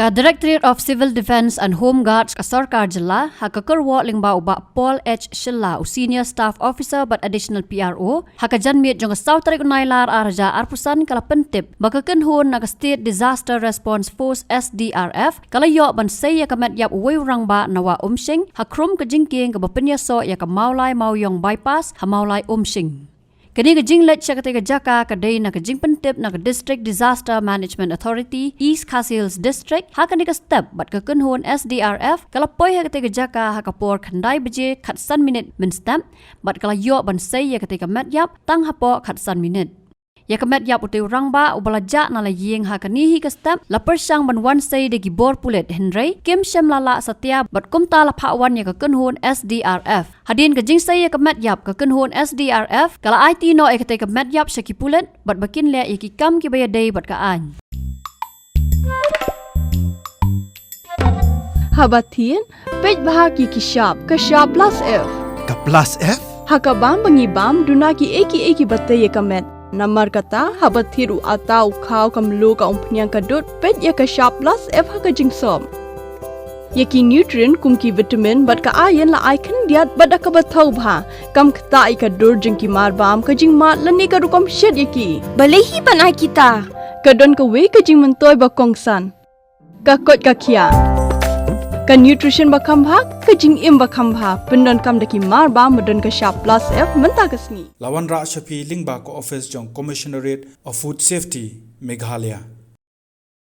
Ka Directorate of Civil Defence and Home Guards ka Sarkar Jilla ha ka Kyrwoh Rangbah ubak Paul H. Shillong Senior Staff Officer but Additional PRO ha ka janmit jong South Tarik Unailar arja arpusan kala pentip baka kenhun na ka State Disaster Response Force SDRF kala yo ban saya ka Metïap uway Rangbah nawa Umshing ha krum ka jingking ka bapinyaso ya ka maulai mauyong bypass ha maulai Umshing. Kini ka jinglet siya katika jaka kaday na ka jing pentip na ka District Disaster Management Authority East Khasi Hills District ha kanika step bat ka kunhun SDRF kalapoy ha katika jaka ha kapor khandai beje khatsan minit min step bat kala yo ban say ya katika Metïap tang Hapoh khatsan minit. Ya ka Metïap uti Rangbah ubalaja na la ying ha kanihi ka step la persang ban wan say de gibor pulet Henry kim shem lala satya bat kumta la phawan ya ka kunhun SDRF. Hadin ka jing say ya ka Metïap ka kunhun SDRF kala IT no e ka Metïap shaki pulet bat bakin le ya ki kam ki baya day bat ka an. Habatin pej bahaki ki shop ka shop plus F. Ka plus F? Haka bam bangi bam dunaki eki batte ya ka met. Namar kata habathiru atau khau kamlu ka umpnyang kadut pet ya ka shop plus F haka jingsom. Yaki nutrient kumki vitamin bat ka ayan la icon diat bat ka bathau bha kam khta ai ka dur jingki mar bam ka jing mat lani ka rukom shed yaki. Balehi panai kita. Ka don ka we ka jing mentoy ba kongsan. Ka kot ka kia. Ka nutrition ba khambha ka jing im ba khambha pendon kam daki mar bam madon ka shop plus F menta kasni. Lawan Ra Shafi Lingbah ko office jong Commissionerate of Food Safety Meghalaya.